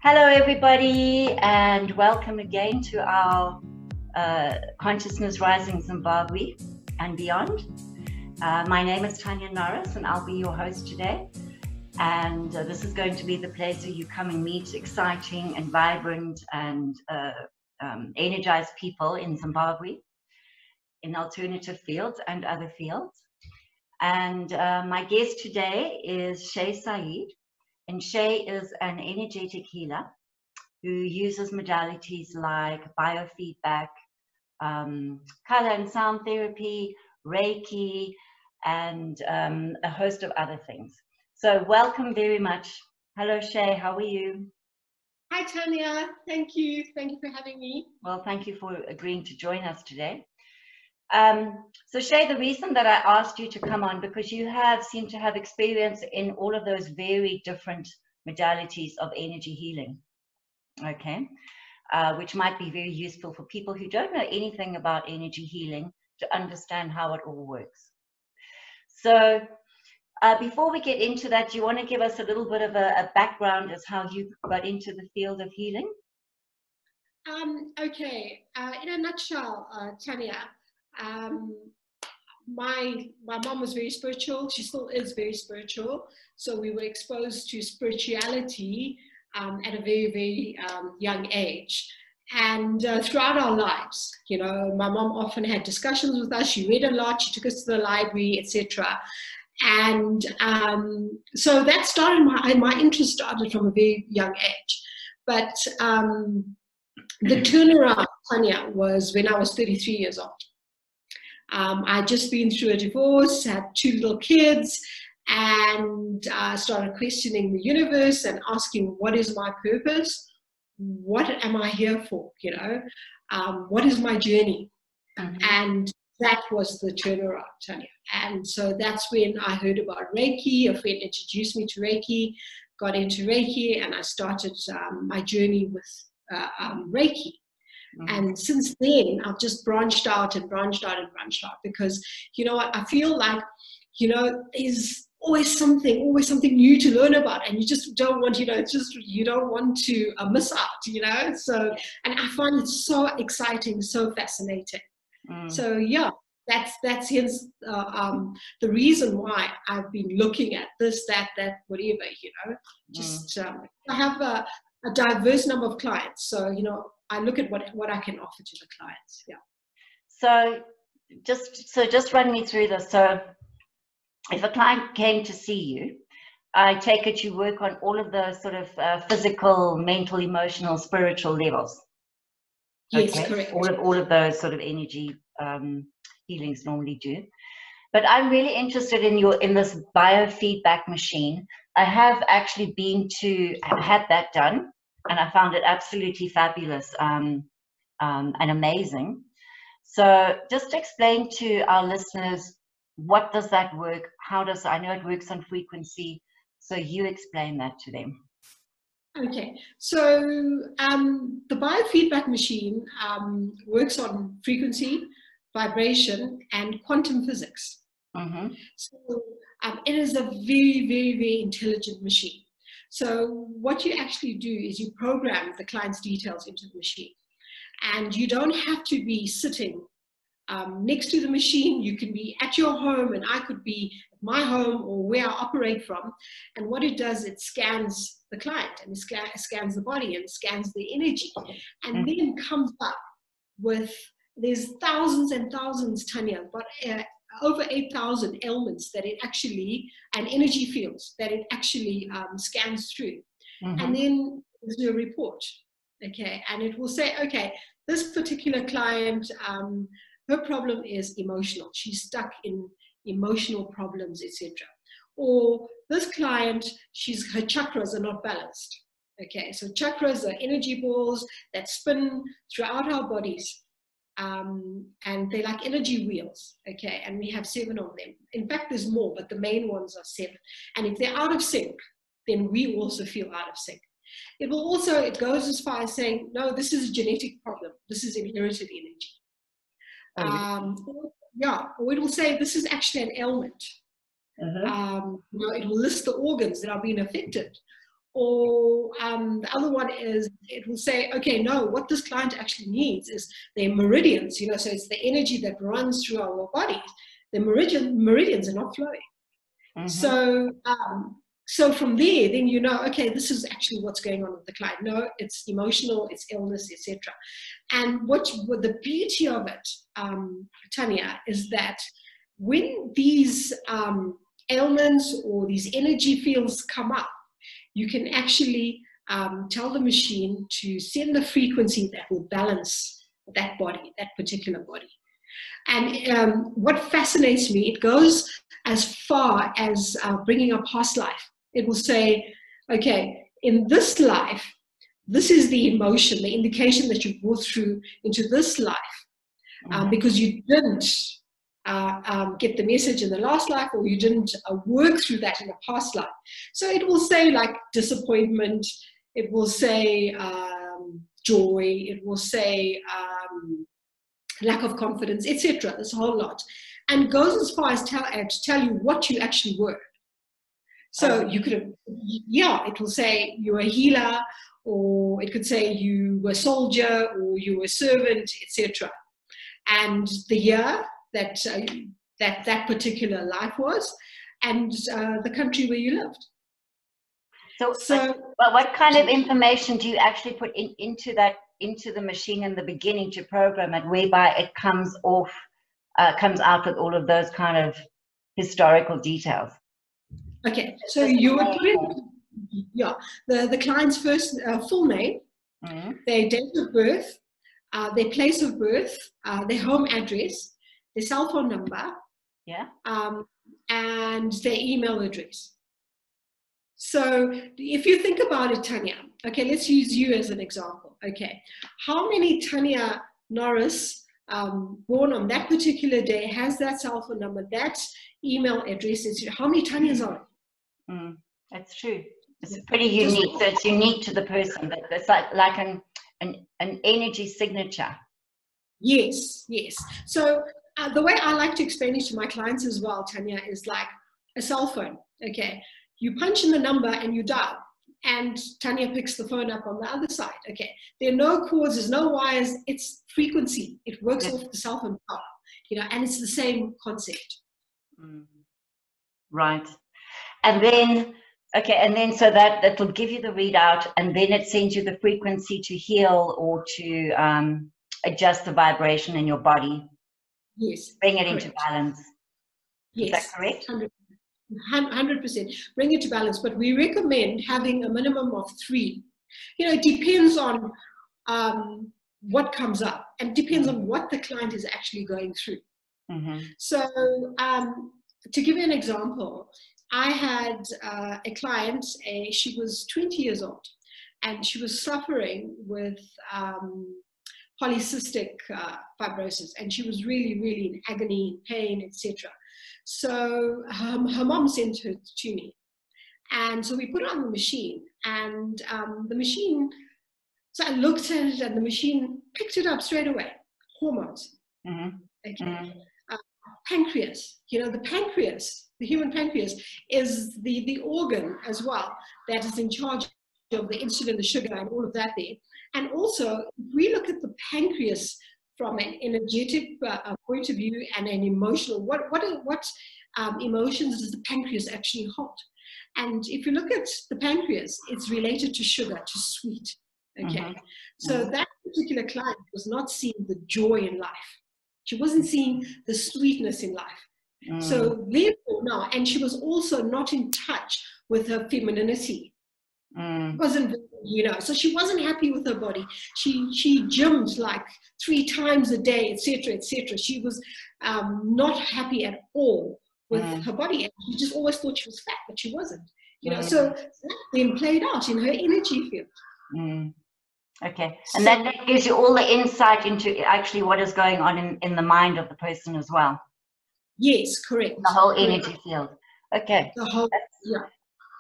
Hello, everybody, and welcome again to our Consciousness Rising Zimbabwe and beyond. My name is Tania Norris, and I'll be your host today. And this is going to be the place where you come and meet exciting and vibrant and energized people in Zimbabwe, in alternative fields and other fields. And my guest today is Shay Sayeed. And Shay is an energetic healer who uses modalities like biofeedback, color and sound therapy, Reiki, and a host of other things. So welcome very much. Hello, Shay. How are you? Hi, Tania. Thank you. Thank you for having me. Well, thank you for agreeing to join us today. So Shay, the reason that I asked you to come on, because you seem to have experience in all of those very different modalities of energy healing, okay, which might be very useful for people who don't know anything about energy healing to understand how it all works. So before we get into that, do you want to give us a little bit of a background as how you got into the field of healing? Okay, in a nutshell, Tania, my mom was very spiritual. She still is very spiritual. So we were exposed to spirituality at a very, very young age. And throughout our lives, you know, my mom often had discussions with us. She read a lot. She took us to the library, etc. And so that started, my interest started from a very young age. But the turnaround, Tania, was when I was 33 years old. I'd just been through a divorce, had 2 little kids, and started questioning the universe and asking, what is my purpose? What am I here for? You know, what is my journey? Mm-hmm. And that was the turnaround, Tania. And so that's when I heard about Reiki. A friend introduced me to Reiki, got into Reiki, and I started my journey with Reiki. Mm-hmm. And since then, I've just branched out and branched out and branched out because, you know what, I feel like, you know, there's always something new to learn about, and you just don't want, you know, you don't want to miss out, you know. So, and I find it so exciting, so fascinating. So yeah, that's hence the reason why I've been looking at this, that, whatever, you know. Just I have a diverse number of clients, so you know, I look at what I can offer to the clients. Yeah. So just run me through this. So if a client came to see you, I take it you work on all of those sort of physical, mental, emotional, spiritual levels. Yes, okay? Correct. All of those sort of energy healings normally do. But I'm really interested in this biofeedback machine. I have actually been to have that done, and I found it absolutely fabulous and amazing. So just explain to our listeners, what does that work? I know it works on frequency, so you explain that to them. Okay, so the biofeedback machine works on frequency, vibration, and quantum physics. Mm-hmm. So it is a very, very, very intelligent machine. So what you actually do is you program the client's details into the machine. And you don't have to be sitting next to the machine. You can be at your home, and I could be at my home or where I operate from. And what it does, it scans the client, and it scans the body, and scans the energy, and then comes up with, there's thousands and thousands, Tania, but over 8,000 elements that it actually, and energy fields that it actually scans through. Mm-hmm. And then there's your report, okay? And it will say, okay, this particular client, her problem is emotional. She's stuck in emotional problems, etc. Or this client, her chakras are not balanced, okay? So chakras are energy balls that spin throughout our bodies. And they're like energy wheels, okay? And we have 7 of them. In fact, there's more, but the main ones are 7. And if they're out of sync, then we also feel out of sync. It goes as far as saying, no, this is a genetic problem. This is inherited energy. Or it will say, this is actually an ailment. You know, it will list the organs that are being affected. Or the other one is, it will say, okay, no, what this client actually needs is their meridians, you know, so it's the energy that runs through our bodies. The meridians are not flowing. So, so from there, then you know, okay, this is actually what's going on with the client. No, it's emotional, it's illness, etc. And what the beauty of it, Tania, is that when these ailments or these energy fields come up, you can actually tell the machine to send the frequency that will balance that body, that particular body. And what fascinates me, it goes as far as bringing a past life. It will say, okay, in this life, this is the emotion, the indication that you've brought through into this life, because you didn't get the message in the last life, or you didn't work through that in the past life. So it will say like disappointment, it will say joy, it will say lack of confidence, etc. There's a whole lot, and goes as far as to tell you what you actually were. So you could have, it will say you were a healer, or it could say you were a soldier, or you were a servant, etc. And the year that that particular life was, and the country where you lived. So what kind of information do you actually put into the machine in the beginning to program it, whereby it comes out with all of those kind of historical details? Okay, so you would put in the client's first full name, their date of birth, their place of birth, their home address, their cell phone number, and their email address. So if you think about it, Tania, okay, let's use you as an example. Okay, how many Tania Norris born on that particular day has that cell phone number, that email address? How many Tanias are it? That's true. It's pretty unique. So it's unique to the person. It's like an energy signature. Yes, yes. So the way I like to explain it to my clients as well, Tania, is like a cell phone. Okay, you punch in the number and you dial, and Tania picks the phone up on the other side. Okay, there are no cords, there's no wires. It's frequency. It works off the cell phone power, you know, and it's the same concept. Right. And then, so that will give you the readout, and then it sends you the frequency to heal or to adjust the vibration in your body. Yes. Bring it into balance. Yes. Is that correct? 100%. Bring it to balance. But we recommend having a minimum of 3. You know, it depends on what comes up, and depends on what the client is actually going through. So to give you an example, I had a client, she was 20 years old, and she was suffering with polycystic fibrosis, and she was really, really in agony, in pain, etc. So her mom sent her to me, and so we put her on the machine, and the machine, so I looked at it, and the machine picked it up straight away. Hormones. Okay. Pancreas, you know, the pancreas, the human pancreas is the organ as well that is in charge of the insulin, the sugar, and all of that there. And also, if we look at the pancreas from an energetic point of view and an emotional, what emotions does the pancreas actually hold? And if you look at the pancreas, it's related to sugar, to sweet. Okay, so that particular client was not seeing the joy in life. She wasn't seeing the sweetness in life. So therefore now, and she was also not in touch with her femininity. Wasn't, you know, so she wasn't happy with her body. She gymmed like 3 times a day, etc., etc. She was not happy at all with her body, and she just always thought she was fat, but she wasn't. You know, so that then played out in her energy field. Okay, and so, that gives you all the insight into actually what is going on in the mind of the person as well. Yes, correct. The whole energy field. Okay. The whole,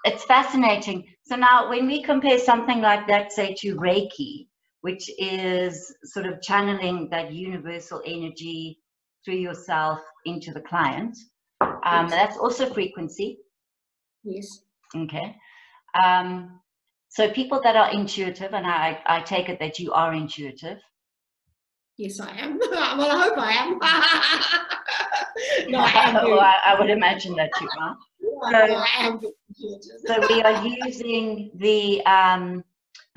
It's fascinating. So now when we compare something like that, say, to Reiki, which is sort of channeling that universal energy through yourself into the client, that's also frequency. Yes. Okay. So people that are intuitive, and I take it that you are intuitive. Yes, I am. Well, I hope I am. No, I am. Well, I would imagine that you are. No, I am intuitive. So we are using the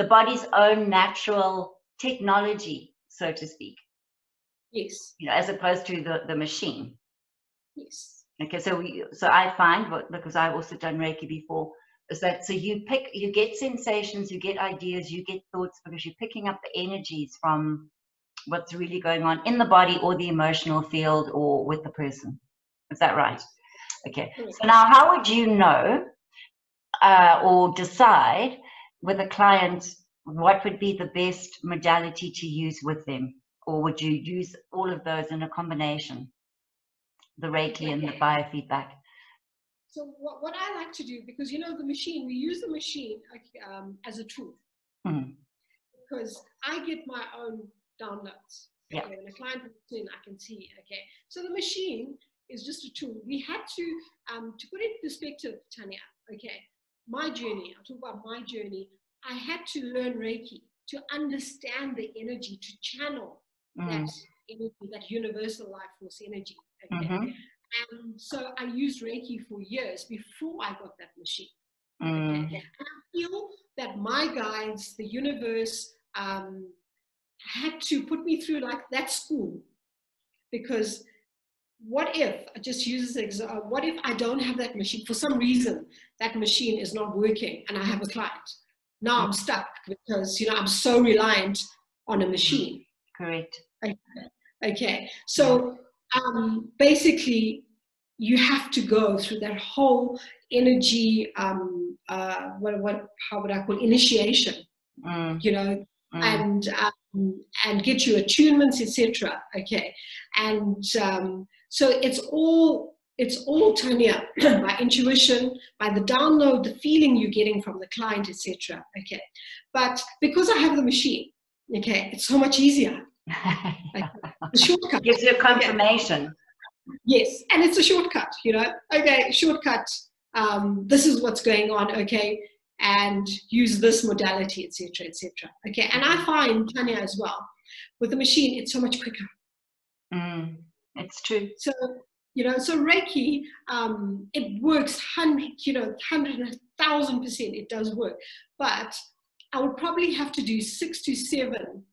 body's own natural technology, so to speak. Yes. You know, as opposed to the machine. Yes. Okay, so I find, because I've also done Reiki before, is that so you get sensations, you get ideas, you get thoughts, because you're picking up the energies from what's really going on in the body or the emotional field or with the person. Is that right? Okay. So now, how would you know or decide with a client what would be the best modality to use with them? Or would you use all of those in a combination, the Reiki and the biofeedback? So what I like to do, because, you know, the machine, we use the machine as a tool. Mm-hmm. Because I get my own downloads. Yeah. Okay, when a client comes in, I can see, okay. So the machine is just a tool. We had to put it in perspective, Tania, okay, my journey, I'll talk about my journey. I had to learn Reiki to understand the energy, to channel that energy, that universal life force energy, okay. Mm-hmm. And so I used Reiki for years before I got that machine. Okay. And I feel that my guides, the universe, had to put me through like that school, because what if, I just use this example, what if I don't have that machine? For some reason, that machine is not working and I have a client. Now I'm stuck because, you know, I'm so reliant on a machine. Correct. Okay. So basically, you have to go through that whole energy, how would I call it? Initiation, you know, and get your attunements, etc. Okay. And so it's all Tania, by intuition, by the download, the feeling you're getting from the client, etc. Okay. But because I have the machine, okay, it's so much easier. Okay. The shortcut. Gives you a confirmation. Okay. Yes, and it's a shortcut, you know. Okay, shortcut. This is what's going on. Okay, and use this modality, etc., etc. Okay, and I find, Tania, as well, with the machine, it's so much quicker. It's true. So, you know, so Reiki, it works 100,000%. It does work, but I would probably have to do 6 to 7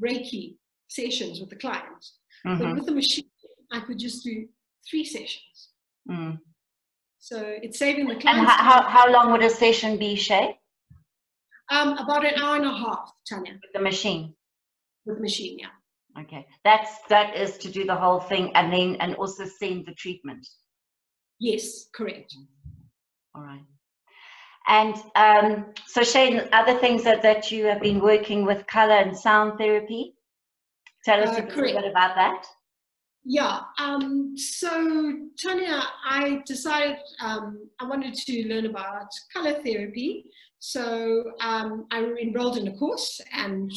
Reiki sessions with the client. But with the machine, I could just do 3 sessions. So it's saving the client. And how long would a session be, Shay? About an hour and a half, Tania. With the machine? With the machine, yeah. Okay. That is to do the whole thing and also send the treatment. Yes, correct. All right. And so, Shay, other things that you have been working with, color and sound therapy. Tell us a little bit about that. Yeah. So, Tania, I decided I wanted to learn about color therapy. So I enrolled in a course, and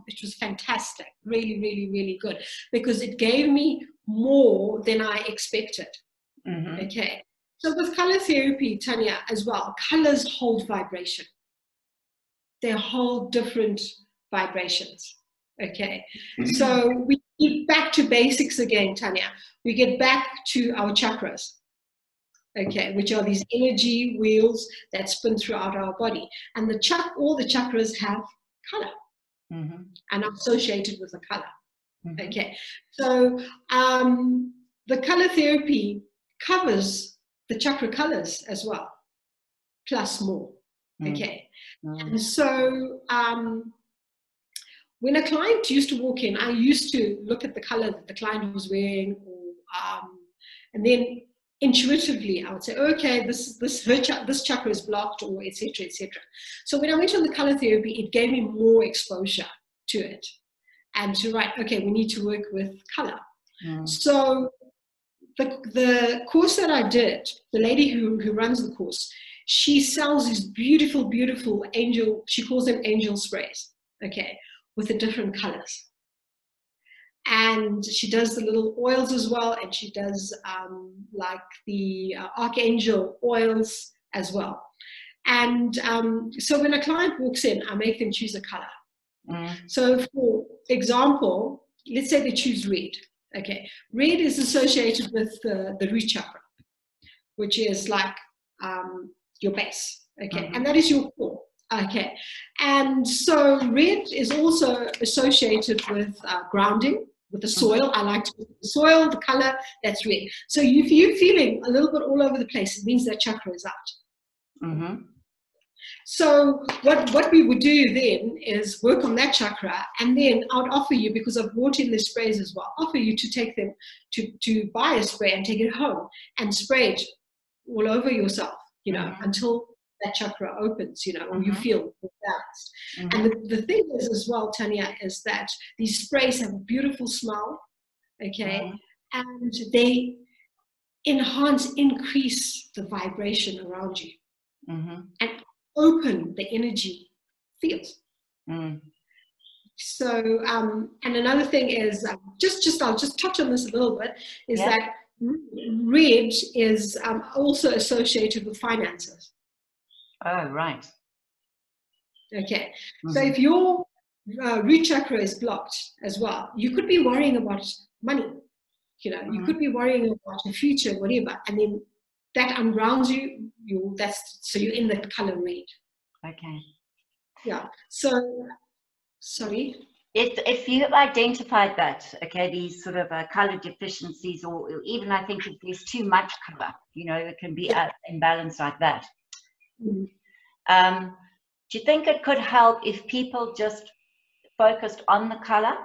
it was fantastic, really, really, really good, because it gave me more than I expected. Okay. So with color therapy, Tania, as well, colors hold vibration. They hold different vibrations. Okay. So we get back to basics again, Tania. We get back to our chakras. Okay, which are these energy wheels that spin throughout our body. And all the chakras have color and are associated with a color. Okay, so the color therapy covers the chakra colors as well, plus more. Okay, and so when a client used to walk in, I used to look at the color that the client was wearing, and then intuitively I would say, okay, this chakra is blocked, or etc., etc. So when I went on the color therapy, it gave me more exposure to it, and to okay, we need to work with color. So the course that I did, the lady who runs the course, she sells these beautiful, beautiful angel, she calls them angel sprays, okay, with the different colors. And she does the little oils as well, and she does like the archangel oils as well. And so when a client walks in, I make them choose a color. So for example, let's say they choose red. Okay, red is associated with the root chakra, which is like your base. Okay, and that is your core. Okay, and so red is also associated with grounding, with the soil. I like to put the soil, the color, that's red. So if you're feeling a little bit all over the place, it means that chakra is out. So what we would do then is work on that chakra, and then I would offer you, because I've brought in the sprays as well, offer you to take them to buy a spray and take it home and spray it all over yourself, you know, until that chakra opens, you know, or you feel balanced. And the thing is as well, Tania, is that these sprays have a beautiful smell, okay, and they increase the vibration around you, and open the energy field. So, and another thing is, I'll just touch on this a little bit, is that red is also associated with finances. Oh, right. Okay. So if your root chakra is blocked as well, you could be worrying about money. You know, you could be worrying about the future, whatever, and then that ungrounds you. So you're in the color red. Okay. Yeah. So, sorry. If you have identified that, okay, these sort of color deficiencies, or even I think if there's too much color, you know, it can be imbalanced like that. Do you think it could help if people just focused on the color?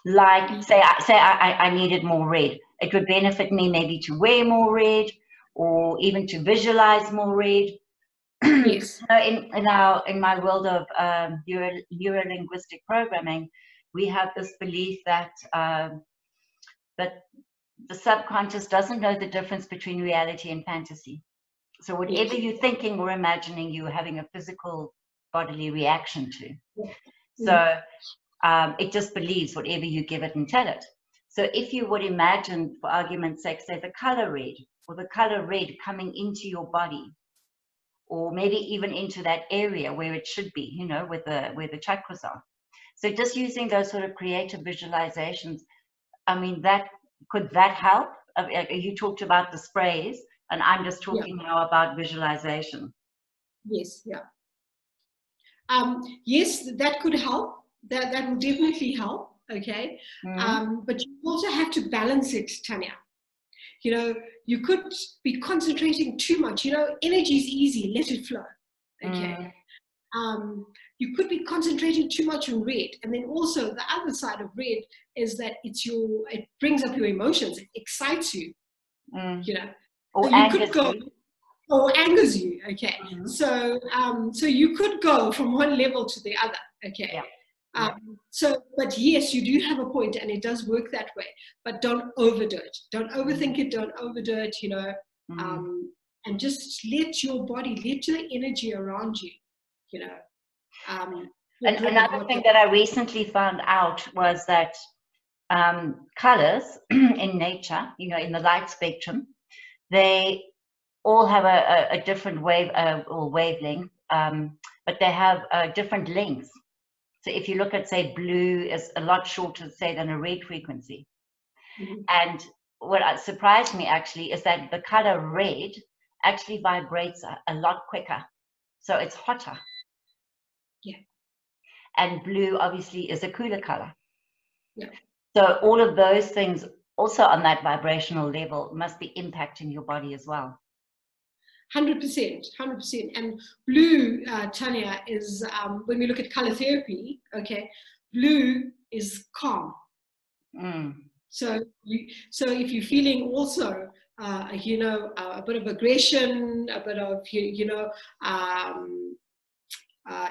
Like, say I needed more red. It would benefit me maybe to wear more red, or even to visualize more red. Yes. In my world of neuro-linguistic programming, we have this belief that that the subconscious doesn't know the difference between reality and fantasy. So whatever you're thinking or imagining, you're having a physical bodily reaction to. So it just believes whatever you give it and tell it. So if you would imagine, for argument's sake, say the color red, or the color red coming into your body, or maybe even into that area where it should be, you know, where the chakras are. So just using those sort of creative visualizations, I mean, could that help? You talked about the sprays, and I'm just talking now about visualization. Yes, yes, that could help. That will definitely help, okay? But you also have to balance it, Tania. You know, you could be concentrating too much. You know, energy is easy, let it flow, okay? You could be concentrating too much on red, and then also the other side of red is that it brings up your emotions, it excites you, you know. Or so you could go, or angers you, okay? So you could go from one level to the other, okay? But yes, you do have a point, and it does work that way, but don't overdo it. Don't overthink it, don't overdo it, you know, and just let your body, let your energy around you, you know. And another thing that I recently found out was that colors in nature, you know, in the light spectrum, they all have a different wave or wavelength, but they have different lengths. So if you look at, say, blue is a lot shorter, say, than a red frequency. And what surprised me actually is that the color red actually vibrates a lot quicker. So it's hotter. And blue obviously is a cooler color. So all of those things also on that vibrational level must be impacting your body as well. 100%. And blue, Tania, is when we look at color therapy, okay, blue is calm. So if you're feeling also, you know, a bit of aggression, a bit of, you know,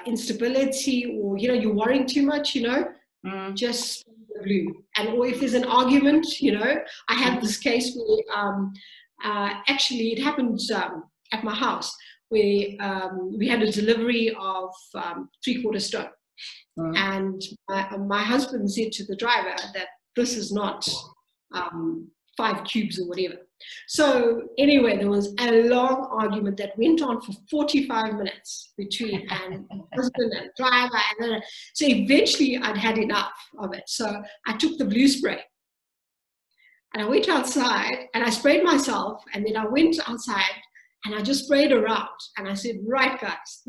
instability, or, you know, you're worrying too much, you know, just blue. And or if there's an argument, you know, I had this case where actually it happened at my house, where we had a delivery of 3/4 stone. And my husband said to the driver that this is not 5 cubes or whatever. So anyway, there was a long argument that went on for 45 minutes between and husband and driver. And then, so eventually I'd had enough of it. So I took the blue spray and I went outside and I sprayed myself. And then I went outside and I just sprayed around. And I said, right, guys,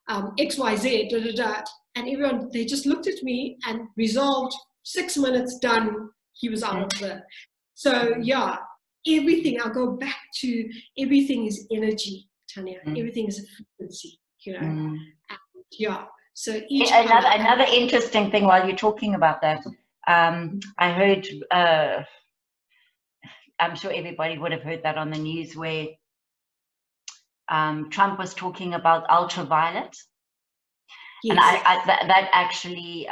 XYZ, da, da, da. And everyone, they just looked at me and resolved 6 minutes, done. He was out of the, so yeah. Everything, I'll go back to, everything is energy, Tania. Everything is a frequency, you know. And yeah, so each another interesting thing while you're talking about that, I heard, I'm sure everybody would have heard that on the news where Trump was talking about ultraviolet. Yes. And that actually,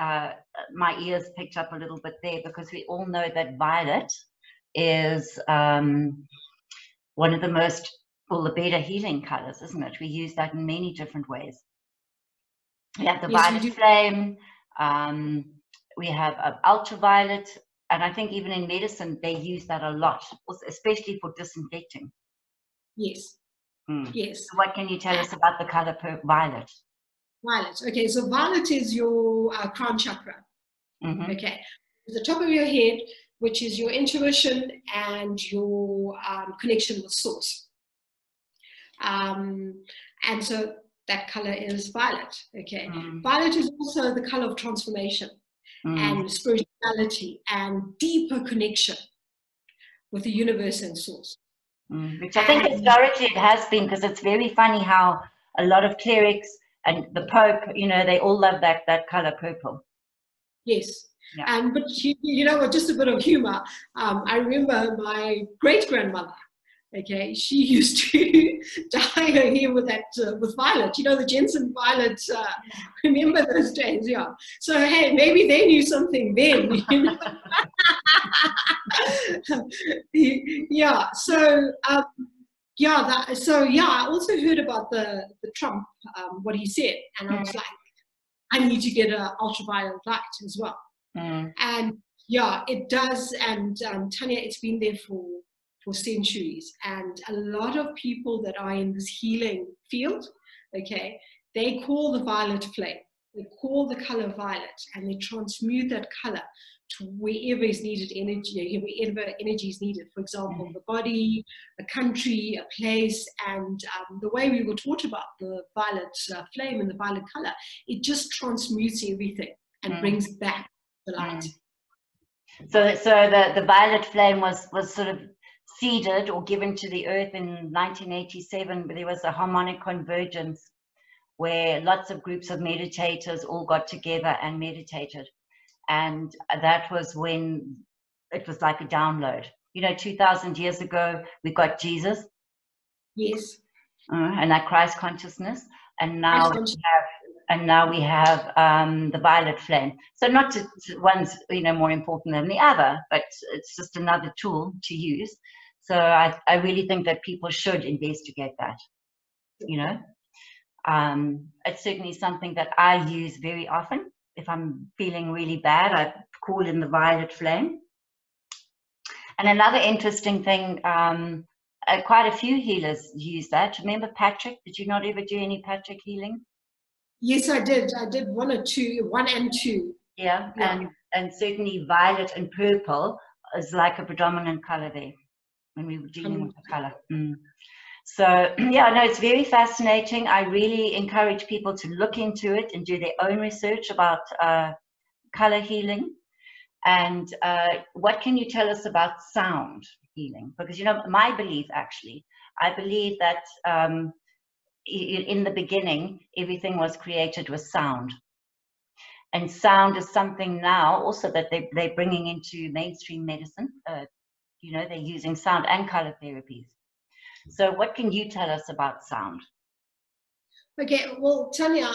my ears picked up a little bit there, because we all know that violet is one of the most, well, the better healing colors, isn't it? We use that in many different ways. We have the violet flame, we have ultraviolet, and I think even in medicine they use that a lot, especially for disinfecting. Yes. Yes. So what can you tell us about the color violet? Violet. Okay, so violet is your crown chakra. Okay, the top of your head, which is your intuition and your connection with source. And so that color is violet, okay? Violet is also the color of transformation and spirituality and deeper connection with the universe and source. Which I think historically it has been, because it's very funny how a lot of clerics and the Pope, you know, they all love that color purple. Yes. Yeah. But you know what, just a bit of humor. I remember my great-grandmother, okay, she used to dye her hair with that, with violet, you know, the Jensen violet, remember those days, yeah. So, hey, maybe they knew something then, you know. Yeah, so, I also heard about the Trump, what he said, and I was like, I need to get an ultraviolet light as well. And yeah, it does. And Tania, it's been there for centuries. And a lot of people that are in this healing field, okay, they call the violet flame. They call the color violet, and they transmute that color to wherever is needed energy, wherever energy is needed. For example, the body, a country, a place, and the way we were taught about the violet flame and the violet color, it just transmutes everything and brings back the light. So the violet flame was sort of seeded or given to the earth in 1987, but there was a harmonic convergence where lots of groups of meditators all got together and meditated. And that was when it was like a download. You know, 2,000 years ago, we got Jesus. Yes. And that Christ consciousness. And now we have the violet flame. So not one's, you know, more important than the other, but it's just another tool to use. So I really think that people should investigate that, you know. It's certainly something that I use very often. If I'm feeling really bad, I call in the violet flame. And another interesting thing, quite a few healers use that. Remember Patrick? Did you not ever do any Patrick healing? Yes, I did. I did one and two. Yeah, and certainly violet and purple is like a predominant color there when we were dealing with the color. So yeah, no, it's very fascinating. I really encourage people to look into it and do their own research about color healing. And what can you tell us about sound healing? Because, you know, my belief actually, I believe that in the beginning, everything was created with sound. And sound is something now also that they're bringing into mainstream medicine. You know, they're using sound and color therapies. So what can you tell us about sound? Okay, well, Tania,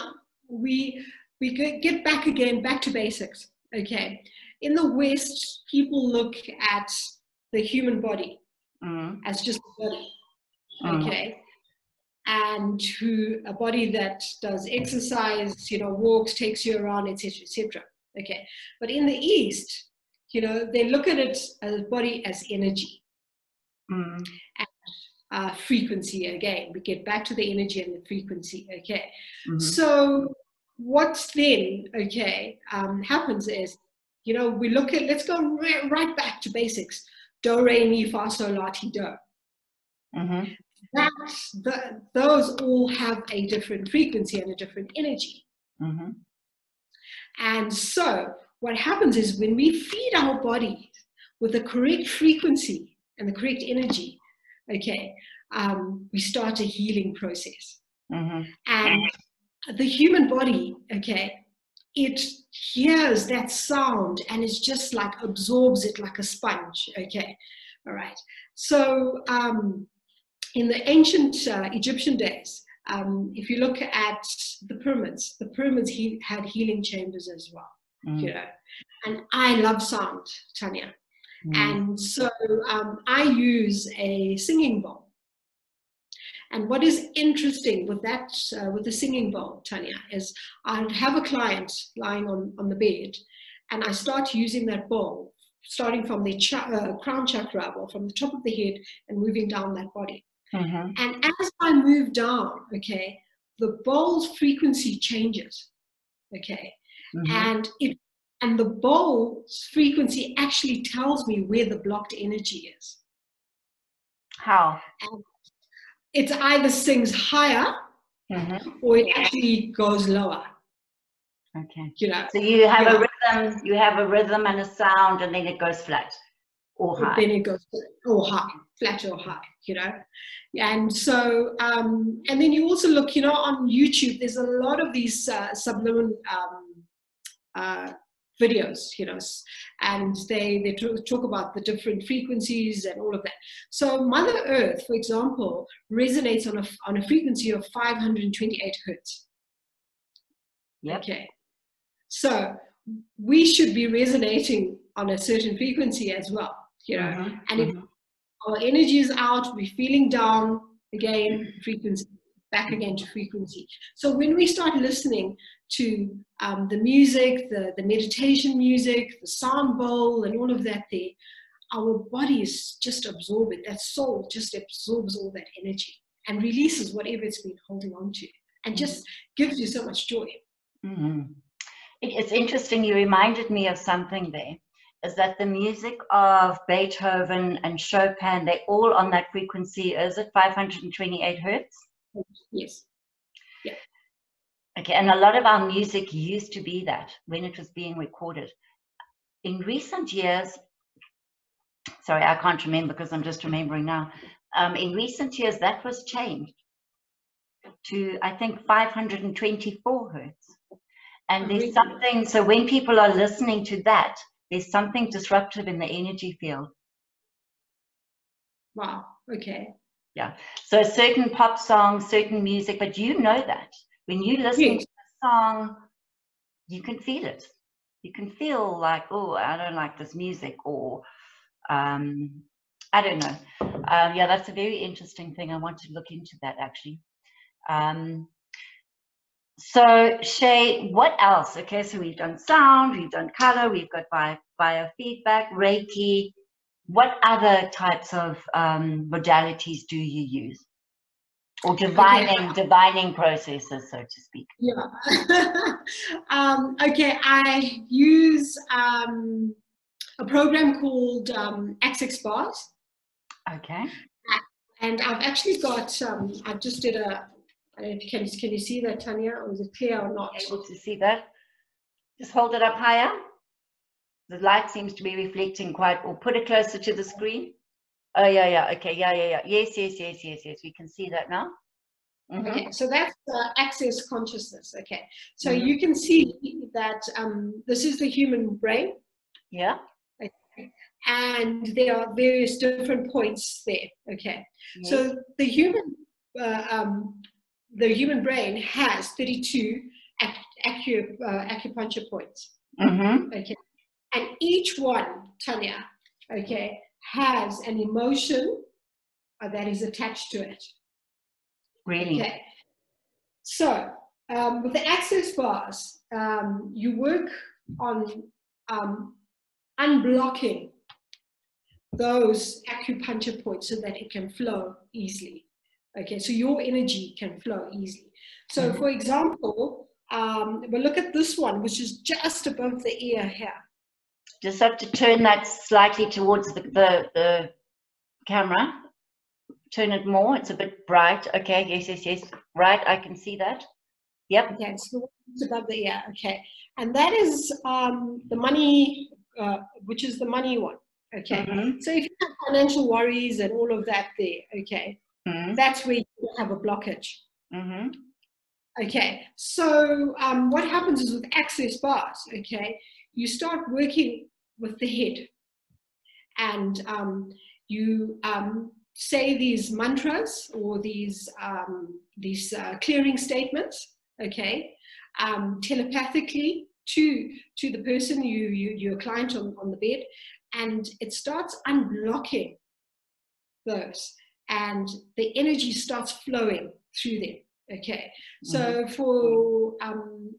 we get back to basics, okay? In the West, people look at the human body as just a body, okay? And a body that does exercise, you know, walks, takes you around, etc., okay? But in the East, you know, they look at it as a body as energy. Mm. Frequency again. We get back to the energy and the frequency. Okay. Mm-hmm. So what then, happens is, we look at, let's go right back to basics. Do, re, mi, fa, sol, la, ti, do. Mm-hmm. Those all have a different frequency and a different energy. Mm-hmm. And so what happens is when we feed our bodies with the correct frequency and the correct energy, we start a healing process. Mm-hmm. And the human body, it hears that sound and it's just like absorbs it like a sponge. All right. So in the ancient Egyptian days, if you look at the pyramids had healing chambers as well. And I love sound, Tania. And so I use a singing bowl. And what is interesting with that, with the singing bowl, Tania, is I'd have a client lying on the bed, and I start using that bowl, starting from the crown chakra, or from the top of the head, and moving down that body. Mm-hmm. And as I move down, the bowl's frequency changes, mm-hmm. and the bowl's frequency actually tells me where the blocked energy is. How? And it either sings higher, mm-hmm. or it actually goes lower. Okay. So you have a rhythm, and a sound, and then it goes flat or high. Then it goes flat or high, And so, and then you also look, on YouTube, there's a lot of these subliminal videos, and they talk about the different frequencies and all of that. So Mother Earth, for example, resonates on a frequency of 528 hertz. Yep. Okay. So we should be resonating on a certain frequency as well, mm-hmm. and if our energy is out, we're feeling down, again, frequency, back again to frequency. So when we start listening to the music, the meditation music, the sound bowl, and all of that there, our bodies just absorb it. That soul just absorbs all that energy and releases whatever it's been holding on to, and just gives you so much joy. Mm-hmm. It's interesting, you reminded me of something there, is that the music of Beethoven and Chopin, they're all on that frequency, is it 528 hertz? Yes. Yeah. Okay, and a lot of our music used to be that when it was being recorded. In recent years, sorry, I can't remember because I'm just remembering now. In recent years, that was changed to, I think, 524 hertz. And there's something, so when people are listening to that, there's something disruptive in the energy field. Wow, okay. Yeah, so certain pop songs, certain music, but you know that. When you listen to a song, you can feel it. You can feel like, oh, I don't like this music, or I don't know. Yeah, that's a very interesting thing. I want to look into that, actually. So, Shay, what else? Okay, so we've done sound, we've done color, we've got biofeedback, Reiki. What other types of modalities do you use? Or divining processes, so to speak? Yeah. I use a program called Access Bars. Okay. And I've actually got, I just did a, I don't know if you can you see that, Tania, or is it clear or not? Able to see that? Just hold it up higher. The light seems to be reflecting quite, or put it closer to the screen. Oh, yeah, okay, yeah. Yes, we can see that now. Mm-hmm. Okay, so that's access consciousness, okay. So you can see that this is the human brain. Yeah. Okay. And there are various different points there, okay. Yes. So the human brain has 32 acupuncture points. Mm-hmm. Okay. And each one, Tania, okay, has an emotion that is attached to it. Really? Okay. So with the access bars, you work on unblocking those acupuncture points so that it can flow easily. Okay, so your energy can flow easily. So for example, we'll look at this one, which is just above the ear here. Just have to turn that slightly towards the camera. Turn it more. It's a bit bright. Okay, yes. Right, I can see that. Yep. Okay, so it's above the ear. Okay, and that is the money, which is the money one. Okay, so if you have financial worries and all of that there, okay, that's where you have a blockage. Okay, so what happens is with access bars, okay, you start working with the head, and you say these mantras or these clearing statements, okay, telepathically to the person, your client on the bed, and it starts unblocking those, and the energy starts flowing through them. Okay, so for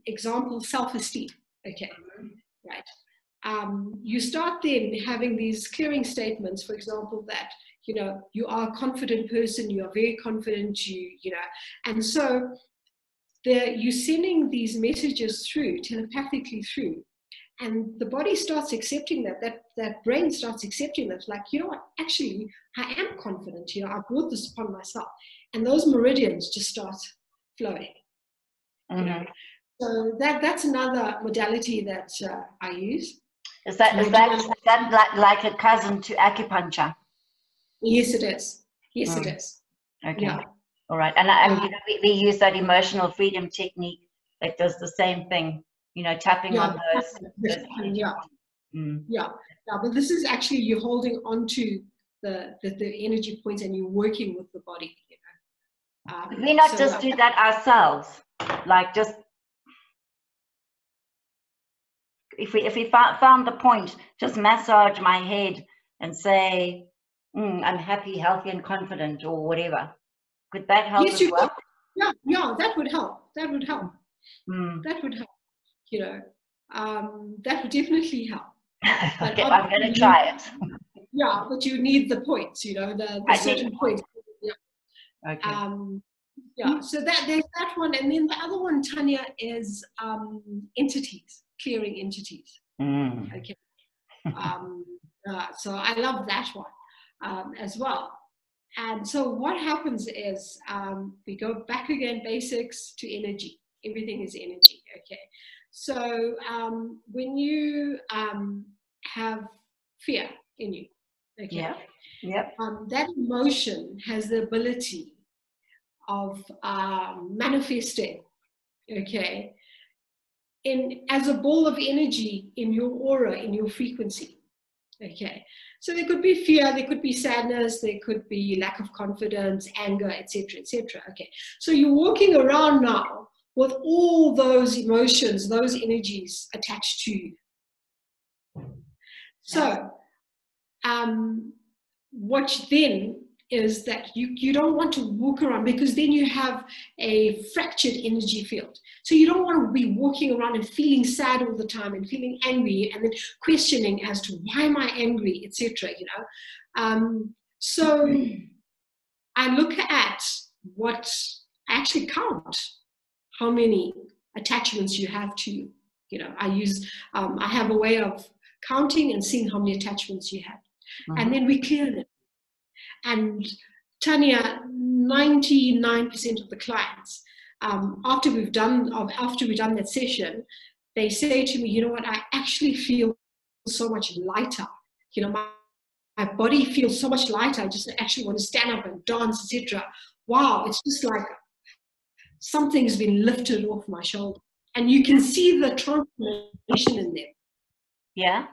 example, self-esteem. Okay, right. You start then having these clearing statements, for example, that you are a confident person, you are very confident, you know, and so you're sending these messages through telepathically through, and the body starts accepting that brain starts accepting that, like, you know what, actually I am confident, I brought this upon myself, and those meridians just start flowing. So that's another modality that I use. Is that like a cousin to acupuncture? Yes, it is. Yes, it is. Okay. Yeah. All right. And we use that emotional freedom technique that does the same thing, tapping on those yeah. Yeah. But this is actually, you're holding on to the energy points and you're working with the body. Could we not just do that ourselves? Like, just if we found the point, just massage my head and say, I'm happy, healthy, and confident, or whatever. Could that help as well? Yeah, that would help. That would help. That would help. That would definitely help. But okay, I'm going to try it. Yeah, but you need the points, the certain points. Yeah. Okay. Yeah, so there's that one, and then the other one, Tania, is entities, clearing entities. Okay. So I love that one as well. And so what happens is we go back again, basics to energy. Everything is energy. Okay. So when you have fear in you, okay, that emotion has the ability of manifesting, okay, as a ball of energy in your aura, in your frequency. Okay, so there could be fear, there could be sadness, there could be lack of confidence, anger, etc., etc. Okay, so you're walking around now with all those emotions, those energies attached to you. So what then is that you don't want to walk around, because then you have a fractured energy field. So you don't want to be walking around and feeling sad all the time and feeling angry and then questioning as to why am I angry, etc. So I look at what I actually count how many attachments you have to you. I have a way of counting and seeing how many attachments you have, and then we clear them. And Tania, 99% of the clients, after we've done that session, they say to me, you know what, I actually feel so much lighter. My body feels so much lighter. I just actually want to stand up and dance, etc. Wow, it's just like something's been lifted off my shoulder, and you can see the transformation in them. Yeah.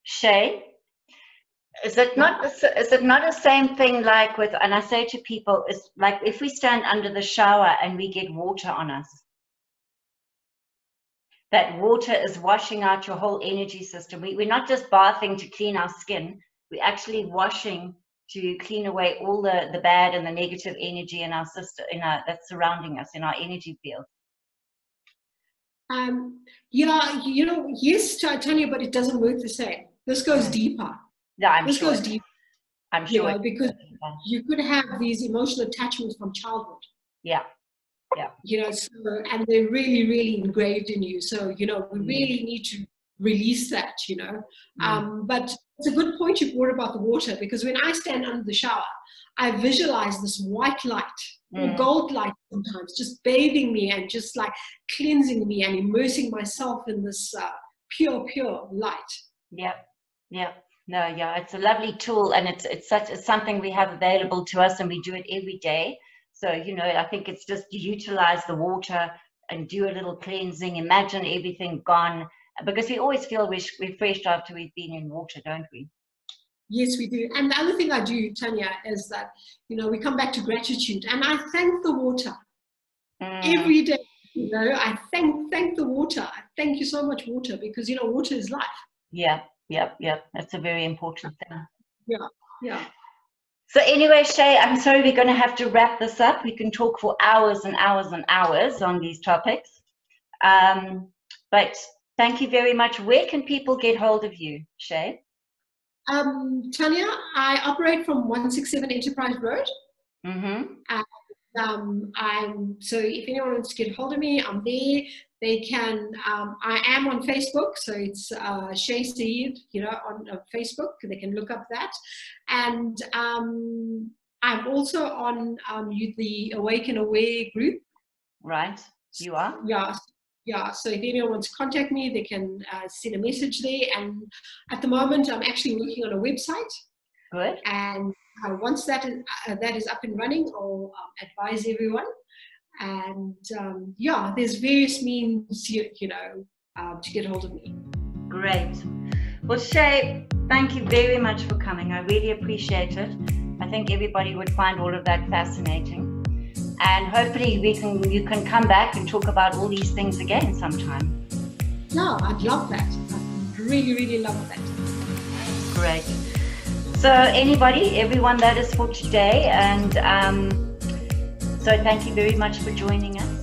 Shay, is it not the same thing like with, and I say to people, it's like if we stand under the shower and we get water on us, that water is washing out your whole energy system. We're not just bathing to clean our skin, we're actually washing to clean away all the bad and the negative energy in our system, that's surrounding us, in our energy field. Yes, Tania, but it doesn't work the same. This goes deeper. Yeah, I'm this sure. goes deeper. I'm sure. You know, because you could have these emotional attachments from childhood. Yeah. Yeah. You know, so, and they're really, really engraved in you. So, you know, we really need to release that, you know. But it's a good point you brought about the water, because when I stand under the shower, I visualize this white light or gold light sometimes, just bathing me and just like cleansing me and immersing myself in this pure light. Yeah. Yeah. No, yeah, it's a lovely tool, and it's something we have available to us, and we do it every day. So, you know, I think it's just to utilize the water and do a little cleansing. Imagine everything gone, because we always feel we're refreshed after we've been in water, don't we? Yes, we do. And the other thing I do, Tania, is that, you know, we come back to gratitude, and I thank the water every day. You know, I thank the water. I thank you so much, water, because, you know, water is life. Yeah. Yep. That's a very important thing. Yeah. So anyway, Shay, I'm sorry, we're going to have to wrap this up. We can talk for hours and hours and hours on these topics. But thank you very much. Where can people get hold of you, Shay? Tania, I operate from 167 Enterprise Road. So if anyone wants to get hold of me, I'm there. They can, I am on Facebook, so it's Shay Sayeed, you know, on Facebook. They can look up that. And I'm also on the Awake and Aware group. Right, you are? Yeah. So if anyone wants to contact me, they can send a message there. And at the moment, I'm actually working on a website. Good. And once that is up and running, I'll advise everyone. And there's various means, you know, to get hold of me. Great. Well, Shay, thank you very much for coming. I really appreciate it. I think everybody would find all of that fascinating. And hopefully you can come back and talk about all these things again sometime. No, I'd love that. I'd really, really love that. Great. So everyone, that is for today. And so thank you very much for joining us.